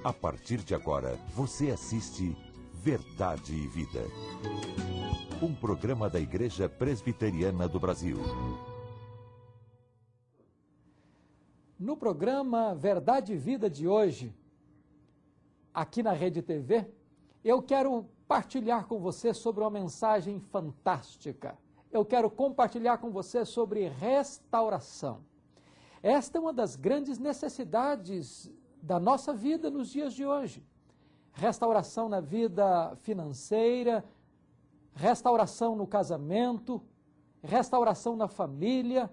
A partir de agora, você assiste Verdade e Vida. Um programa da Igreja Presbiteriana do Brasil. No programa Verdade e Vida de hoje, aqui na Rede TV, eu quero partilhar com você sobre uma mensagem fantástica. Eu quero compartilhar com você sobre restauração. Esta é uma das grandes necessidades da nossa vida nos dias de hoje. Restauração na vida financeira, restauração no casamento, restauração na família,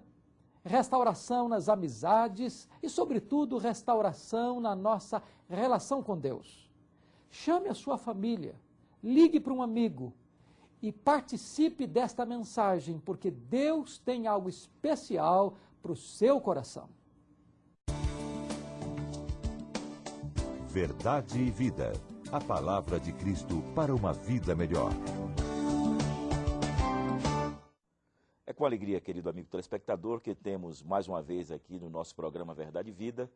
restauração nas amizades e, sobretudo, restauração na nossa relação com Deus. Chame a sua família, ligue para um amigo e participe desta mensagem, porque Deus tem algo especial para o seu coração. Verdade e Vida. A palavra de Cristo para uma vida melhor. É com alegria, querido amigo telespectador, que temos mais uma vez aqui no nosso programa Verdade e Vida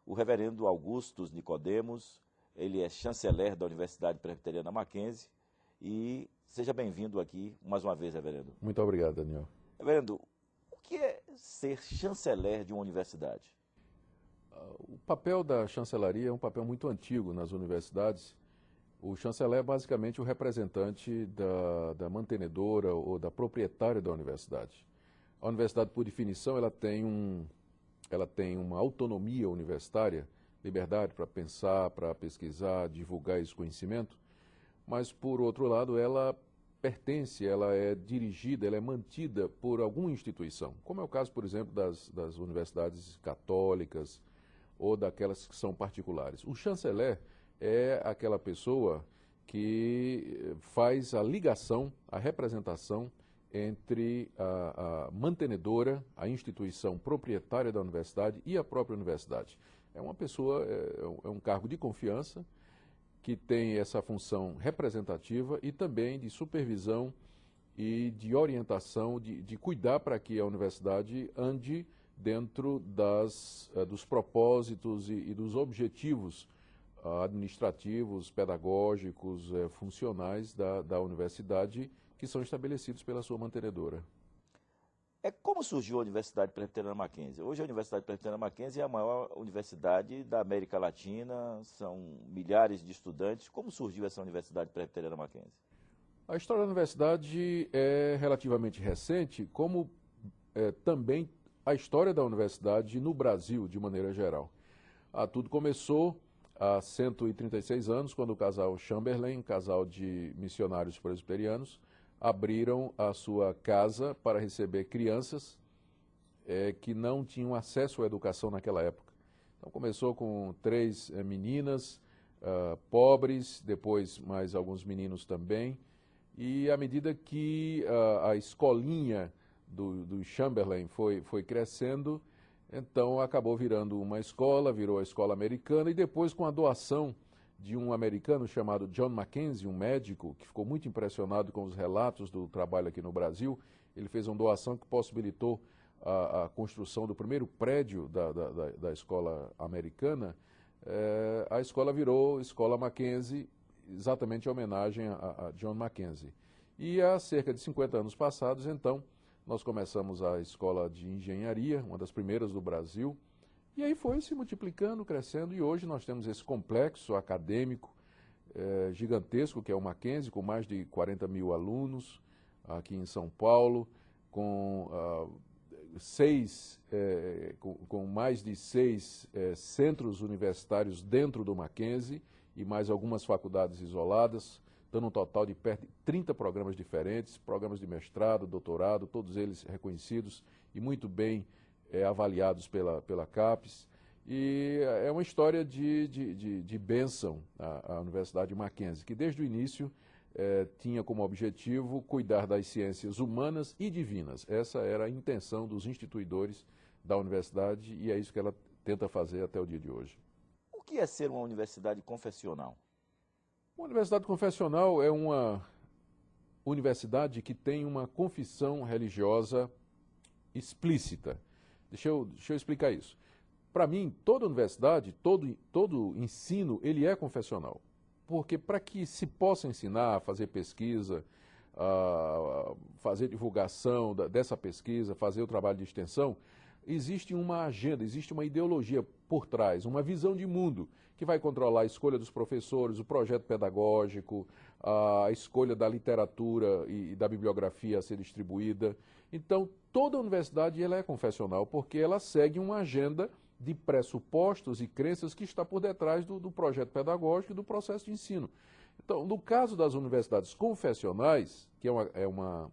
o reverendo Augustus Nicodemos. Ele é chanceler da Universidade Presbiteriana Mackenzie e seja bem-vindo aqui mais uma vez, reverendo. Muito obrigado, Daniel. Reverendo, o que é ser chanceler de uma universidade? O papel da chancelaria é um papel muito antigo nas universidades. O chanceler é basicamente o representante da mantenedora ou da proprietária da universidade. A universidade, por definição, ela tem uma autonomia universitária, liberdade para pensar, para pesquisar, divulgar esse conhecimento, mas, por outro lado, ela pertence, ela é dirigida, ela é mantida por alguma instituição, como é o caso, por exemplo, das universidades católicas ou daquelas que são particulares. O chanceler é aquela pessoa que faz a ligação, a representação entre a mantenedora, a instituição proprietária da universidade e a própria universidade. É uma pessoa, é um cargo de confiança que tem essa função representativa e também de supervisão e de orientação, de cuidar para que a universidade ande dentro dos propósitos e dos objetivos administrativos, pedagógicos, funcionais da universidade que são estabelecidos pela sua mantenedora. Como surgiu a Universidade Presbiteriana Mackenzie? Hoje a Universidade Presbiteriana Mackenzie é a maior universidade da América Latina, são milhares de estudantes. Como surgiu essa Universidade Presbiteriana Mackenzie? A história da universidade é relativamente recente, como também a história da universidade no Brasil, de maneira geral. Tudo começou há 136 anos, quando o casal Chamberlain, casal de missionários presbiterianos, abriram a sua casa para receber crianças que não tinham acesso à educação naquela época. Então começou com 3 meninas pobres, depois mais alguns meninos também, e à medida que a escolinha do Chamberlain foi crescendo, então acabou virando uma escola, virou a escola americana, e depois com a doação de um americano chamado John Mackenzie, um médico, que ficou muito impressionado com os relatos do trabalho aqui no Brasil. Ele fez uma doação que possibilitou a construção do primeiro prédio da escola americana. A escola virou Escola Mackenzie, exatamente em homenagem a John Mackenzie. E há cerca de 50 anos passados, então, nós começamos a escola de engenharia, uma das primeiras do Brasil, e aí foi se multiplicando, crescendo, e hoje nós temos esse complexo acadêmico gigantesco, que é o Mackenzie, com mais de 40 mil alunos aqui em São Paulo, com mais de 6 centros universitários dentro do Mackenzie e mais algumas faculdades isoladas, dando um total de perto de 30 programas diferentes, programas de mestrado, doutorado, todos eles reconhecidos e muito bem avaliados pela CAPES. E é uma história de bênção a Universidade Mackenzie, que desde o início tinha como objetivo cuidar das ciências humanas e divinas. Essa era a intenção dos instituidores da universidade e é isso que ela tenta fazer até o dia de hoje. O que é ser uma universidade confessional? Uma universidade confessional é uma universidade que tem uma confissão religiosa explícita. Deixa eu explicar isso. Para mim, toda universidade, todo ensino, ele é confessional. Porque para que se possa ensinar, fazer pesquisa, fazer divulgação dessa pesquisa, fazer o trabalho de extensão, existe uma agenda, existe uma ideologia por trás, uma visão de mundo que vai controlar a escolha dos professores, o projeto pedagógico, a escolha da literatura e da bibliografia a ser distribuída. Então, toda a universidade ela é confessional porque ela segue uma agenda de pressupostos e crenças que está por detrás do projeto pedagógico e do processo de ensino. Então, no caso das universidades confessionais, que é uma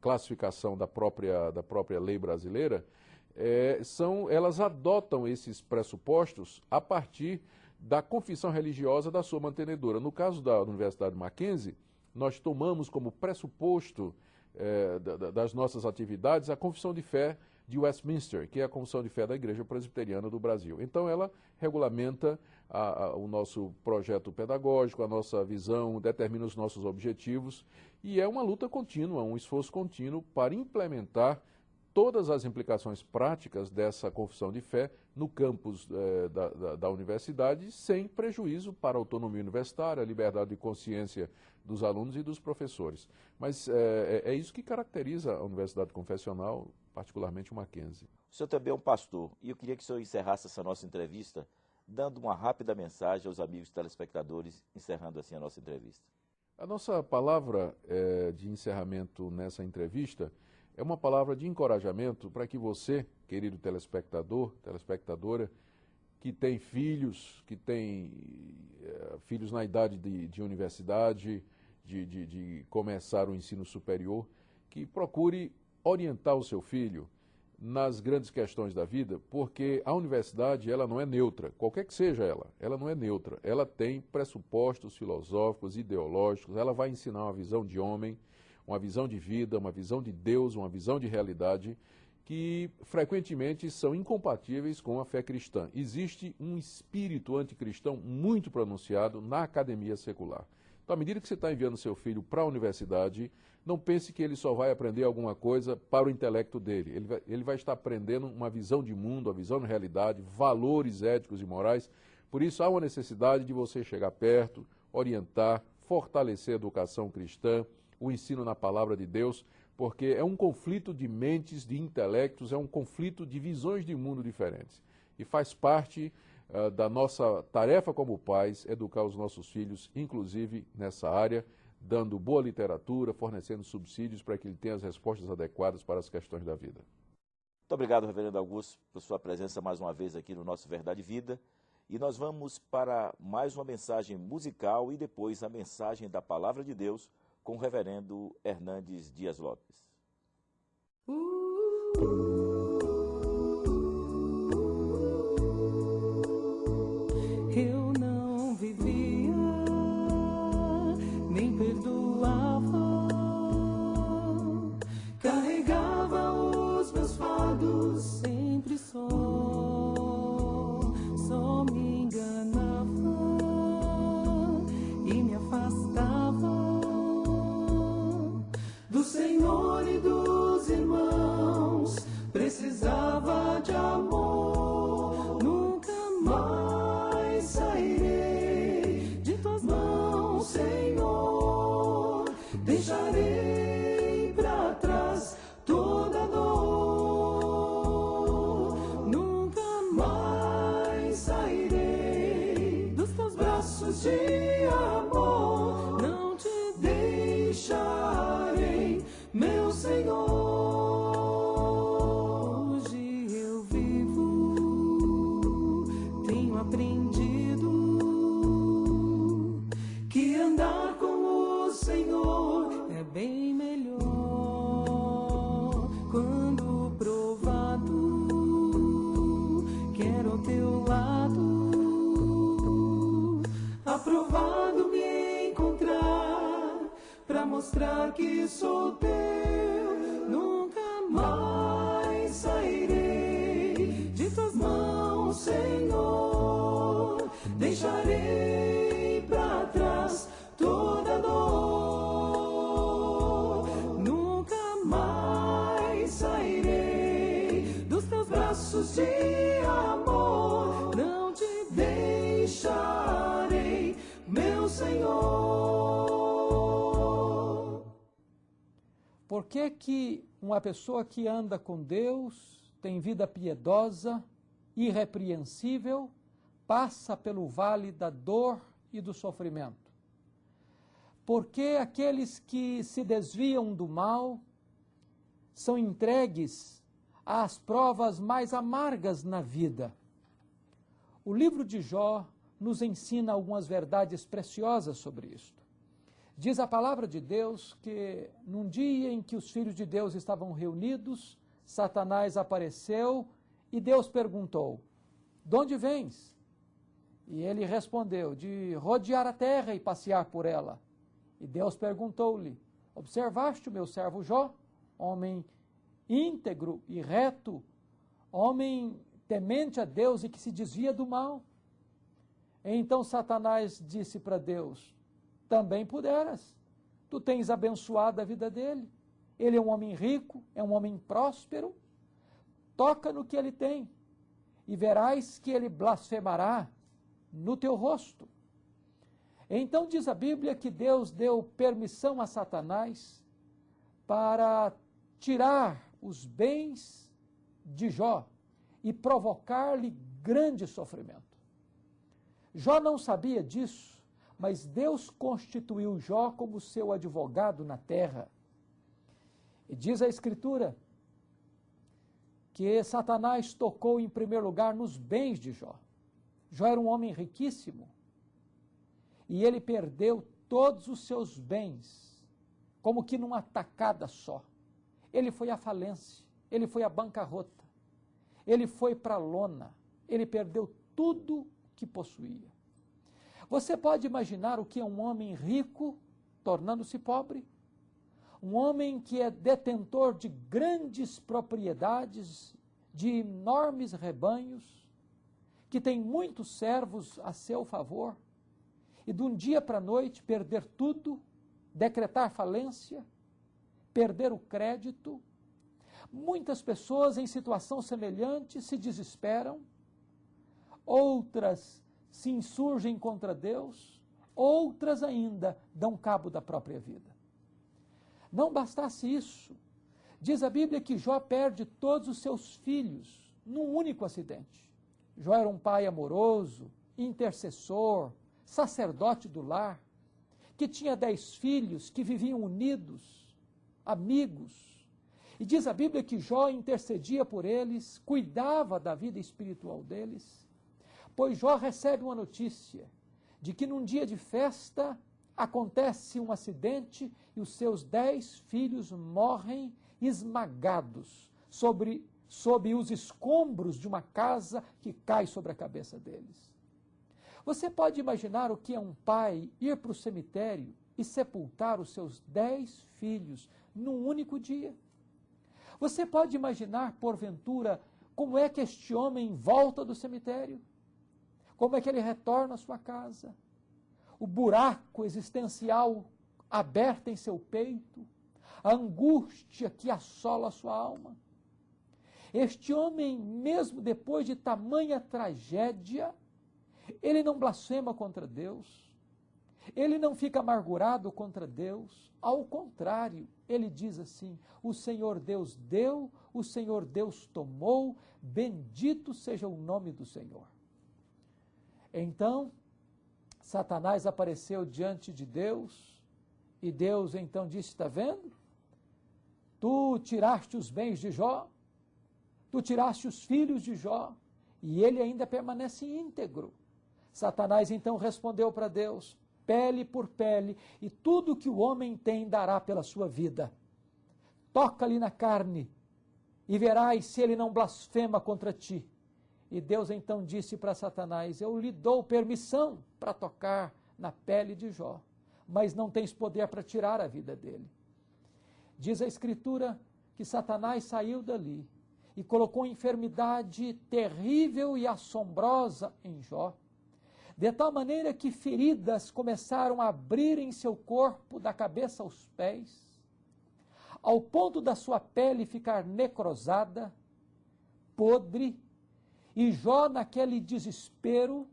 classificação da própria lei brasileira, elas adotam esses pressupostos a partir da confissão religiosa da sua mantenedora. No caso da Universidade Mackenzie, nós tomamos como pressuposto das nossas atividades a confissão de fé de Westminster, que é a confissão de fé da Igreja Presbiteriana do Brasil. Então, ela regulamenta o nosso projeto pedagógico, a nossa visão, determina os nossos objetivos, e é uma luta contínua, um esforço contínuo para implementar todas as implicações práticas dessa confissão de fé no campus da universidade, sem prejuízo para a autonomia universitária, a liberdade de consciência dos alunos e dos professores. Mas é isso que caracteriza a universidade confessional, particularmente o Mackenzie. O senhor também é um pastor, e eu queria que o senhor encerrasse essa nossa entrevista dando uma rápida mensagem aos amigos telespectadores, encerrando assim a nossa entrevista. A nossa palavra de encerramento nessa entrevista é uma palavra de encorajamento para que você, querido telespectador, telespectadora, que tem filhos, que tem filhos na idade de universidade, de começar o ensino superior, que procure orientar o seu filho nas grandes questões da vida, porque a universidade ela não é neutra, qualquer que seja ela não é neutra. Ela tem pressupostos filosóficos, ideológicos, ela vai ensinar uma visão de homem, uma visão de vida, uma visão de Deus, uma visão de realidade que frequentemente são incompatíveis com a fé cristã. Existe um espírito anticristão muito pronunciado na academia secular. Então, à medida que você está enviando seu filho para a universidade, não pense que ele só vai aprender alguma coisa para o intelecto dele. Ele vai estar aprendendo uma visão de mundo, uma visão de realidade, valores éticos e morais. Por isso, há uma necessidade de você chegar perto, orientar, fortalecer a educação cristã, o ensino na palavra de Deus, porque é um conflito de mentes, de intelectos, é um conflito de visões de mundo diferentes. E faz parte da nossa tarefa como pais educar os nossos filhos, inclusive nessa área, dando boa literatura, fornecendo subsídios para que ele tenha as respostas adequadas para as questões da vida. Muito obrigado, reverendo Augusto, por sua presença mais uma vez aqui no nosso Verdade e Vida. E nós vamos para mais uma mensagem musical e depois a mensagem da Palavra de Deus com o reverendo Hernandes Dias Lopes. Eu não vivia, nem perdoava, carregava os meus fardos sempre só me enganava e me afastava do Senhor e dos irmãos, precisava de amor, nunca mais sairei de tuas mãos, Senhor, deixarei pra trás toda dor, nunca mais sairei dos teus braços de amor, não te deixarei, meu Senhor. Hoje eu vivo, tenho aprendido que andar com o Senhor é bem melhor. Quando provado, quero ao teu lado, aprovado me encontrar, pra mostrar que sou teu, nunca mais sairei de tuas mãos, Senhor, deixarei pra trás toda dor, nunca mais sairei dos teus braços de amor. Por que que uma pessoa que anda com Deus, tem vida piedosa, irrepreensível, passa pelo vale da dor e do sofrimento? Porque aqueles que se desviam do mal são entregues às provas mais amargas na vida. O livro de Jó nos ensina algumas verdades preciosas sobre isto. Diz a palavra de Deus que num dia em que os filhos de Deus estavam reunidos, Satanás apareceu e Deus perguntou: de onde vens? E ele respondeu: de rodear a terra e passear por ela. E Deus perguntou-lhe: observaste o meu servo Jó, homem íntegro e reto, homem temente a Deus e que se desvia do mal? Então Satanás disse para Deus: também puderas. Tu tens abençoado a vida dele. Ele é um homem rico, é um homem próspero. Toca no que ele tem e verás que ele blasfemará no teu rosto. Então diz a Bíblia que Deus deu permissão a Satanás para tirar os bens de Jó e provocar-lhe grande sofrimento. Jó não sabia disso, mas Deus constituiu Jó como seu advogado na terra. E diz a Escritura que Satanás tocou em primeiro lugar nos bens de Jó. Jó era um homem riquíssimo e ele perdeu todos os seus bens, como que numa tacada só. Ele foi à falência, ele foi à bancarrota, ele foi para a lona, ele perdeu tudo que possuía. Você pode imaginar o que é um homem rico tornando-se pobre? Um homem que é detentor de grandes propriedades, de enormes rebanhos, que tem muitos servos a seu favor, e de um dia para a noite perder tudo, decretar falência, perder o crédito. Muitas pessoas em situação semelhante se desesperam, outras se insurgem contra Deus, outras ainda dão cabo da própria vida. Não bastasse isso, diz a Bíblia que Jó perde todos os seus filhos num único acidente. Jó era um pai amoroso, intercessor, sacerdote do lar, que tinha 10 filhos que viviam unidos, amigos. E diz a Bíblia que Jó intercedia por eles, cuidava da vida espiritual deles, pois Jó recebe uma notícia de que num dia de festa acontece um acidente e os seus 10 filhos morrem esmagados sob os escombros de uma casa que cai sobre a cabeça deles. Você pode imaginar o que é um pai ir para o cemitério e sepultar os seus 10 filhos num único dia? Você pode imaginar, porventura, como é que este homem volta do cemitério? Como é que ele retorna à sua casa? O buraco existencial aberto em seu peito, a angústia que assola a sua alma. Este homem, mesmo depois de tamanha tragédia, ele não blasfema contra Deus, ele não fica amargurado contra Deus, ao contrário, ele diz assim: o Senhor Deus deu, o Senhor Deus tomou, bendito seja o nome do Senhor. Então, Satanás apareceu diante de Deus, e Deus então disse: está vendo? Tu tiraste os bens de Jó, tu tiraste os filhos de Jó, e ele ainda permanece íntegro. Satanás então respondeu para Deus: pele por pele, e tudo que o homem tem dará pela sua vida. Toca-lhe na carne, e verás se ele não blasfema contra ti. E Deus então disse para Satanás: eu lhe dou permissão para tocar na pele de Jó, mas não tens poder para tirar a vida dele. Diz a Escritura que Satanás saiu dali e colocou enfermidade terrível e assombrosa em Jó, de tal maneira que feridas começaram a abrir em seu corpo, da cabeça aos pés, ao ponto da sua pele ficar necrosada, podre, e Jó, naquele desespero,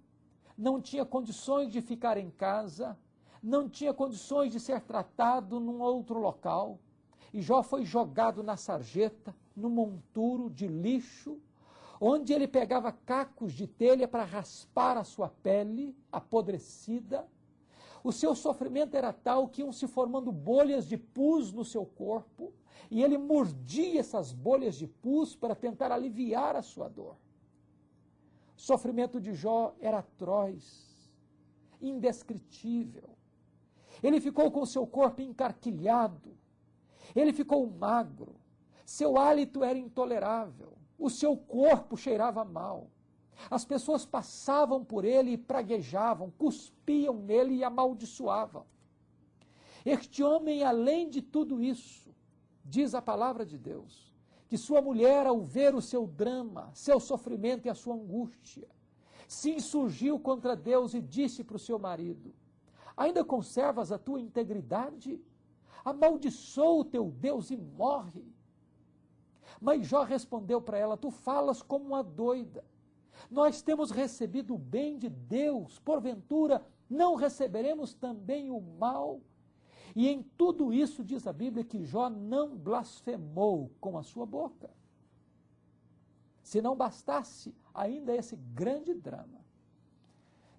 não tinha condições de ficar em casa, não tinha condições de ser tratado num outro local. E Jó foi jogado na sarjeta, no monturo de lixo, onde ele pegava cacos de telha para raspar a sua pele apodrecida. O seu sofrimento era tal que iam se formando bolhas de pus no seu corpo, e ele mordia essas bolhas de pus para tentar aliviar a sua dor. O sofrimento de Jó era atroz, indescritível. Ele ficou com o seu corpo encarquilhado, ele ficou magro, seu hálito era intolerável, o seu corpo cheirava mal. As pessoas passavam por ele e praguejavam, cuspiam nele e amaldiçoavam. Este homem, além de tudo isso, diz a palavra de Deus, que sua mulher, ao ver o seu drama, seu sofrimento e a sua angústia, se insurgiu contra Deus e disse para o seu marido: ainda conservas a tua integridade? Amaldiçoa o teu Deus e morre. Mas Jó respondeu para ela: tu falas como uma doida. Nós temos recebido o bem de Deus, porventura não receberemos também o mal? E em tudo isso diz a Bíblia que Jó não blasfemou com a sua boca. Se não bastasse ainda esse grande drama,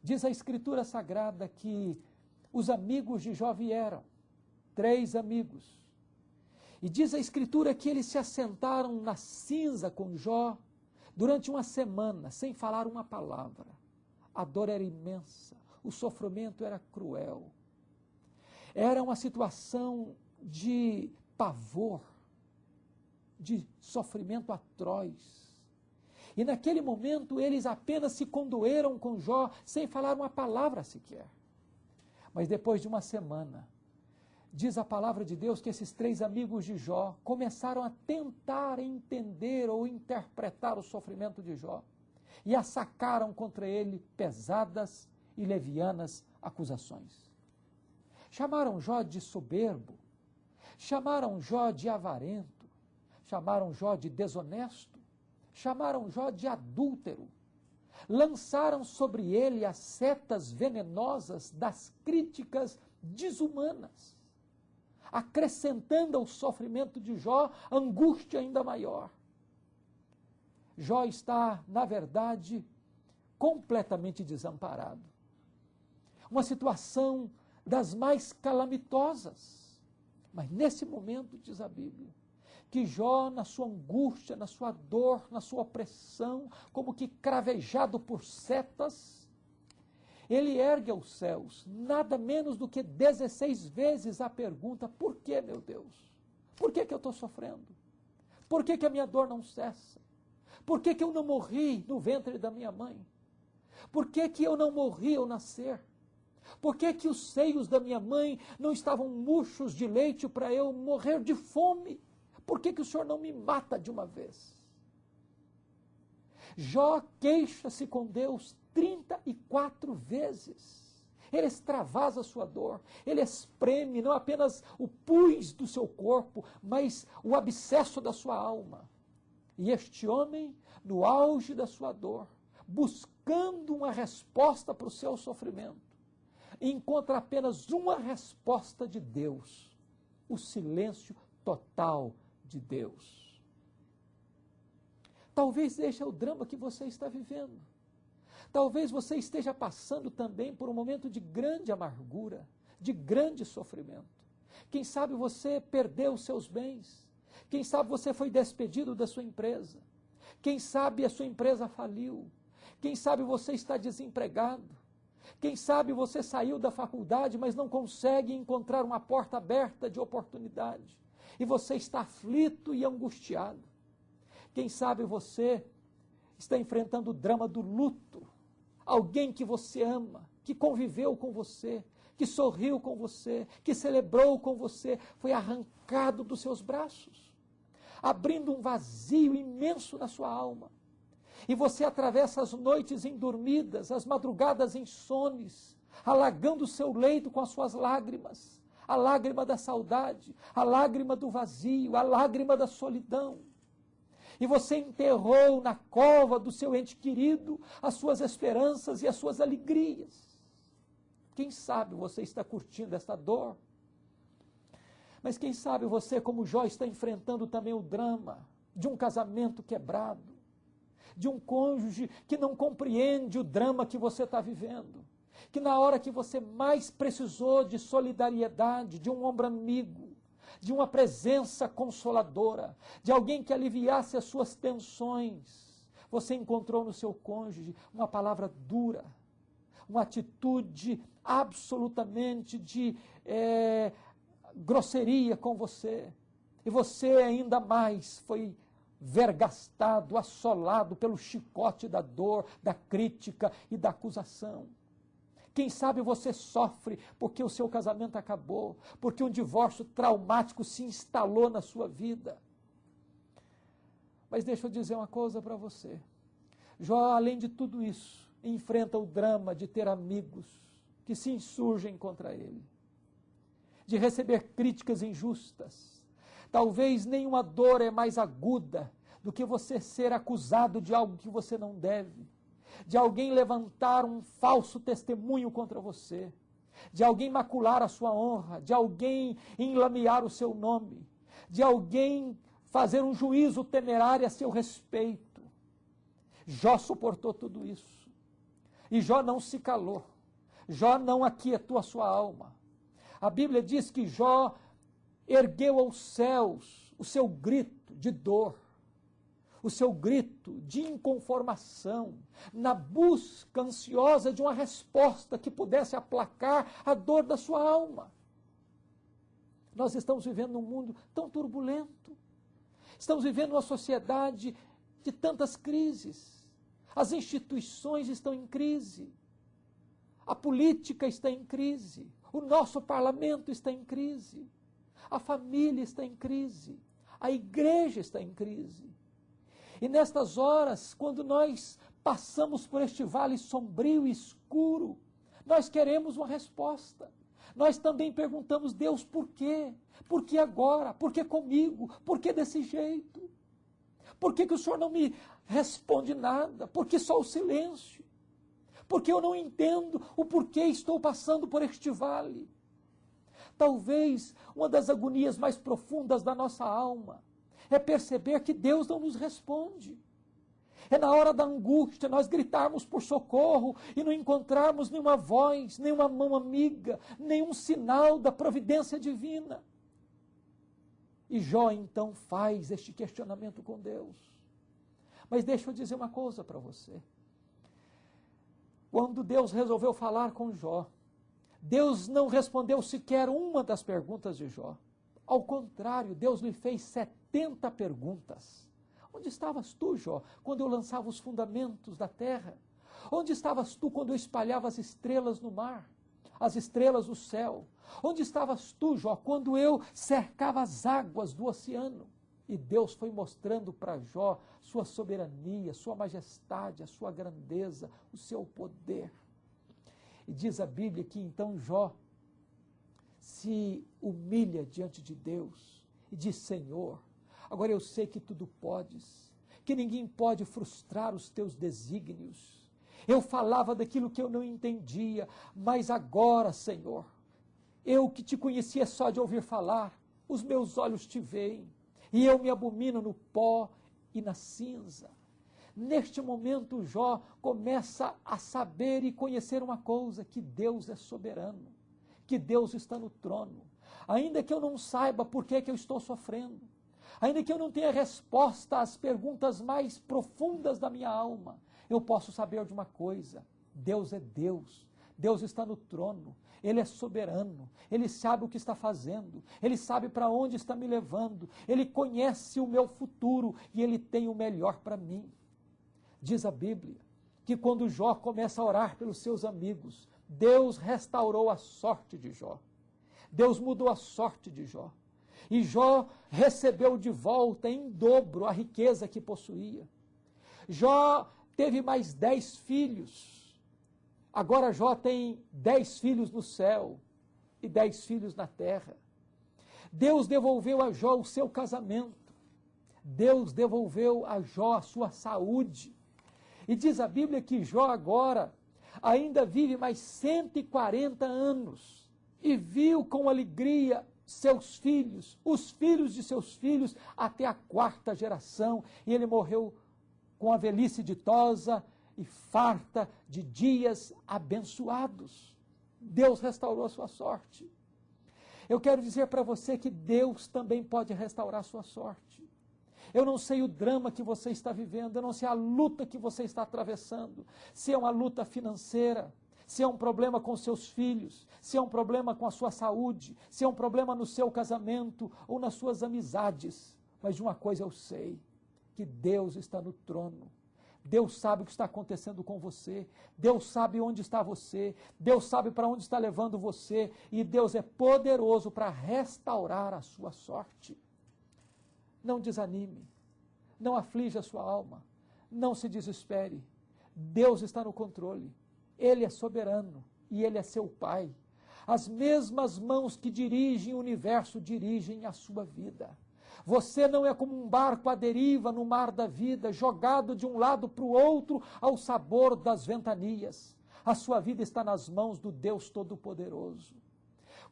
diz a Escritura Sagrada que os amigos de Jó vieram, 3 amigos, e diz a Escritura que eles se assentaram na cinza com Jó durante uma semana, sem falar uma palavra. A dor era imensa, o sofrimento era cruel. Era uma situação de pavor, de sofrimento atroz. E naquele momento eles apenas se condoeram com Jó, sem falar uma palavra sequer. Mas depois de uma semana, diz a palavra de Deus que esses 3 amigos de Jó começaram a tentar entender ou interpretar o sofrimento de Jó e assacaram contra ele pesadas e levianas acusações. Chamaram Jó de soberbo, chamaram Jó de avarento, chamaram Jó de desonesto, chamaram Jó de adúltero, lançaram sobre ele as setas venenosas das críticas desumanas, acrescentando ao sofrimento de Jó angústia ainda maior. Jó está, na verdade, completamente desamparado. Uma situação das mais calamitosas. Mas nesse momento, diz a Bíblia, que Jó, na sua angústia, na sua dor, na sua opressão, como que cravejado por setas, ele ergue aos céus nada menos do que 16 vezes a pergunta: por que, meu Deus? Por que eu estou sofrendo? Por que a minha dor não cessa? Por que eu não morri no ventre da minha mãe? Por que eu não morri ao nascer? Por que os seios da minha mãe não estavam murchos de leite para eu morrer de fome? Por que o Senhor não me mata de uma vez? Jó queixa-se com Deus 34 vezes. Ele extravasa a sua dor, ele espreme não apenas o pus do seu corpo, mas o abscesso da sua alma. E este homem, no auge da sua dor, buscando uma resposta para o seu sofrimento, encontra apenas uma resposta de Deus: o silêncio total de Deus. Talvez este é o drama que você está vivendo. Talvez você esteja passando também por um momento de grande amargura, de grande sofrimento. Quem sabe você perdeu os seus bens. Quem sabe você foi despedido da sua empresa. Quem sabe a sua empresa faliu. Quem sabe você está desempregado. Quem sabe você saiu da faculdade, mas não consegue encontrar uma porta aberta de oportunidade. E você está aflito e angustiado. Quem sabe você está enfrentando o drama do luto. Alguém que você ama, que conviveu com você, que sorriu com você, que celebrou com você, foi arrancado dos seus braços, abrindo um vazio imenso na sua alma. E você atravessa as noites indormidas, as madrugadas insones, alagando o seu leito com as suas lágrimas, a lágrima da saudade, a lágrima do vazio, a lágrima da solidão. E você enterrou na cova do seu ente querido as suas esperanças e as suas alegrias. Quem sabe você está curtindo essa dor? Mas quem sabe você, como Jó, está enfrentando também o drama de um casamento quebrado, de um cônjuge que não compreende o drama que você está vivendo, que na hora que você mais precisou de solidariedade, de um ombro amigo, de uma presença consoladora, de alguém que aliviasse as suas tensões, você encontrou no seu cônjuge uma palavra dura, uma atitude absolutamente de grosseria com você, e você ainda mais foi vergastado, assolado pelo chicote da dor, da crítica e da acusação. Quem sabe você sofre porque o seu casamento acabou, porque um divórcio traumático se instalou na sua vida. Mas deixa eu dizer uma coisa para você. Jó, além de tudo isso, enfrenta o drama de ter amigos que se insurgem contra ele, de receber críticas injustas. Talvez nenhuma dor é mais aguda do que você ser acusado de algo que você não deve, de alguém levantar um falso testemunho contra você, de alguém macular a sua honra, de alguém enlamear o seu nome, de alguém fazer um juízo temerário a seu respeito. Jó suportou tudo isso. E Jó não se calou. Jó não aquietou a sua alma. A Bíblia diz que Jó ergueu aos céus o seu grito de dor, o seu grito de inconformação, na busca ansiosa de uma resposta que pudesse aplacar a dor da sua alma. Nós estamos vivendo num mundo tão turbulento. Estamos vivendo uma sociedade de tantas crises. As instituições estão em crise. A política está em crise. O nosso parlamento está em crise. A família está em crise. A igreja está em crise. E nestas horas, quando nós passamos por este vale sombrio e escuro, nós queremos uma resposta. Nós também perguntamos, Deus, por quê? Por que agora? Por que comigo? Por que desse jeito? Por que o Senhor não me responde nada? Por que só o silêncio? Por que eu não entendo o porquê estou passando por este vale? Talvez uma das agonias mais profundas da nossa alma é perceber que Deus não nos responde. É na hora da angústia nós gritarmos por socorro e não encontrarmos nenhuma voz, nenhuma mão amiga, nenhum sinal da providência divina. E Jó então faz este questionamento com Deus. Mas deixa eu dizer uma coisa para você. Quando Deus resolveu falar com Jó, Deus não respondeu sequer uma das perguntas de Jó. Ao contrário, Deus lhe fez 70 perguntas. Onde estavas tu, Jó, quando eu lançava os fundamentos da terra? Onde estavas tu quando eu espalhava as estrelas no mar, as estrelas do céu? Onde estavas tu, Jó, quando eu cercava as águas do oceano? E Deus foi mostrando para Jó sua soberania, sua majestade, a sua grandeza, o seu poder. E diz a Bíblia que então Jó se humilha diante de Deus e diz, Senhor, agora eu sei que tudo podes, que ninguém pode frustrar os teus desígnios. Eu falava daquilo que eu não entendia, mas agora, Senhor, eu que te conhecia só de ouvir falar, os meus olhos te veem, e eu me abomino no pó e na cinza. Neste momento, Jó começa a saber e conhecer uma coisa, que Deus é soberano, que Deus está no trono. Ainda que eu não saiba por que eu estou sofrendo, ainda que eu não tenha resposta às perguntas mais profundas da minha alma, eu posso saber de uma coisa, Deus é Deus, Deus está no trono, Ele é soberano, Ele sabe o que está fazendo, Ele sabe para onde está me levando, Ele conhece o meu futuro e Ele tem o melhor para mim. Diz a Bíblia que quando Jó começa a orar pelos seus amigos, Deus restaurou a sorte de Jó. Deus mudou a sorte de Jó. E Jó recebeu de volta em dobro a riqueza que possuía. Jó teve mais 10 filhos. Agora Jó tem 10 filhos no céu e 10 filhos na terra. Deus devolveu a Jó o seu casamento. Deus devolveu a Jó a sua saúde. E diz a Bíblia que Jó agora ainda vive mais 140 anos. E viu com alegria seus filhos, os filhos de seus filhos, até a 4ª geração. E ele morreu com a velhice ditosa e farta de dias abençoados. Deus restaurou a sua sorte. Eu quero dizer para você que Deus também pode restaurar a sua sorte. Eu não sei o drama que você está vivendo, eu não sei a luta que você está atravessando, se é uma luta financeira, se é um problema com seus filhos, se é um problema com a sua saúde, se é um problema no seu casamento ou nas suas amizades. Mas de uma coisa eu sei, que Deus está no trono. Deus sabe o que está acontecendo com você, Deus sabe onde está você, Deus sabe para onde está levando você, e Deus é poderoso para restaurar a sua sorte. Não desanime, não aflija a sua alma, não se desespere. Deus está no controle, Ele é soberano e Ele é seu Pai. As mesmas mãos que dirigem o universo dirigem a sua vida. Você não é como um barco à deriva no mar da vida, jogado de um lado para o outro ao sabor das ventanias. A sua vida está nas mãos do Deus Todo-Poderoso.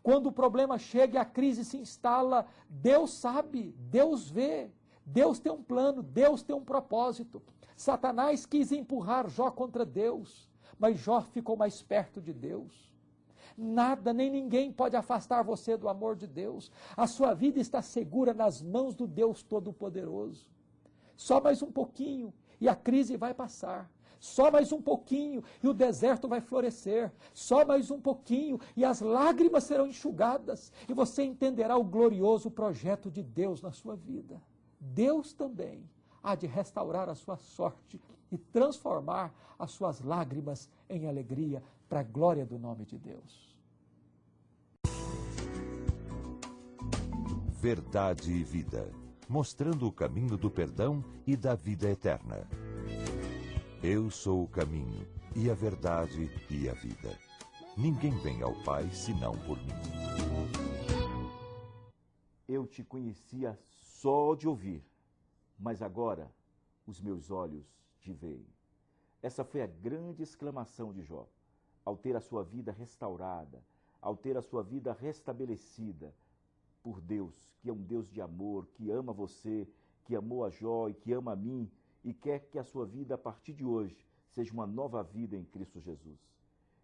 Quando o problema chega e a crise se instala, Deus sabe, Deus vê, Deus tem um plano, Deus tem um propósito. Satanás quis empurrar Jó contra Deus, mas Jó ficou mais perto de Deus. Nada, nem ninguém pode afastar você do amor de Deus. A sua vida está segura nas mãos do Deus Todo-Poderoso. Só mais um pouquinho e a crise vai passar. Só mais um pouquinho e o deserto vai florescer. Só mais um pouquinho e as lágrimas serão enxugadas. E você entenderá o glorioso projeto de Deus na sua vida. Deus também há de restaurar a sua sorte e transformar as suas lágrimas em alegria para a glória do nome de Deus. Verdade e Vida, mostrando o caminho do perdão e da vida eterna. Eu sou o caminho, e a verdade e a vida. Ninguém vem ao Pai senão por mim. Eu te conhecia só de ouvir, mas agora os meus olhos te veem. Essa foi a grande exclamação de Jó, ao ter a sua vida restaurada, ao ter a sua vida restabelecida por Deus, que é um Deus de amor, que ama você, que amou a Jó e que ama a mim, e quer que a sua vida, a partir de hoje, seja uma nova vida em Cristo Jesus.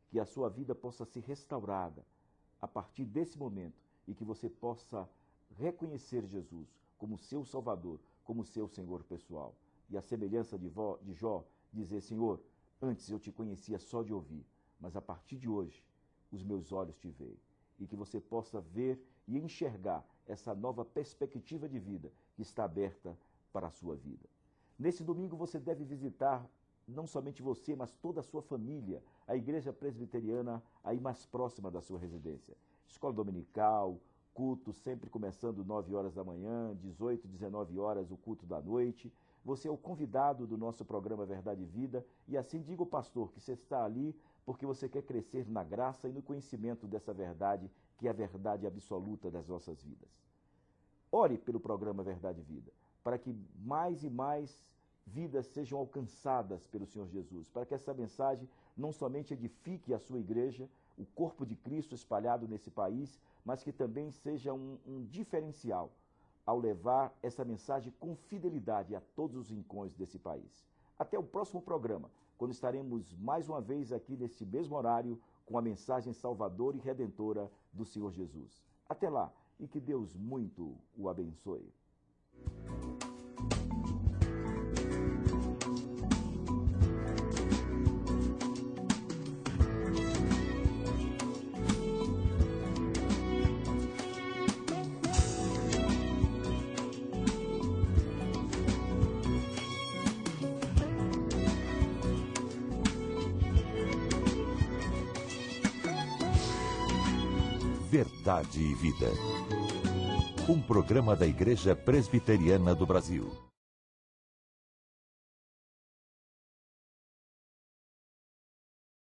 Que a sua vida possa ser restaurada a partir desse momento e que você possa reconhecer Jesus como seu Salvador, como seu Senhor pessoal. E a semelhança de Jó, dizer, Senhor, antes eu te conhecia só de ouvir, mas a partir de hoje os meus olhos te veem. E que você possa ver e enxergar essa nova perspectiva de vida que está aberta para a sua vida. Nesse domingo você deve visitar, não somente você, mas toda a sua família, a igreja presbiteriana aí mais próxima da sua residência. Escola dominical, culto sempre começando 9 horas da manhã, 18, 19 horas o culto da noite. Você é o convidado do nosso programa Verdade e Vida e assim diga o pastor que você está ali porque você quer crescer na graça e no conhecimento dessa verdade, que é a verdade absoluta das nossas vidas. Ore pelo programa Verdade e Vida, para que mais e mais vidas sejam alcançadas pelo Senhor Jesus, para que essa mensagem não somente edifique a sua igreja, o corpo de Cristo espalhado nesse país, mas que também seja um diferencial ao levar essa mensagem com fidelidade a todos os rincões desse país. Até o próximo programa, quando estaremos mais uma vez aqui nesse mesmo horário com a mensagem salvadora e redentora do Senhor Jesus. Até lá, e que Deus muito o abençoe. Verdade e Vida. Um programa da Igreja Presbiteriana do Brasil.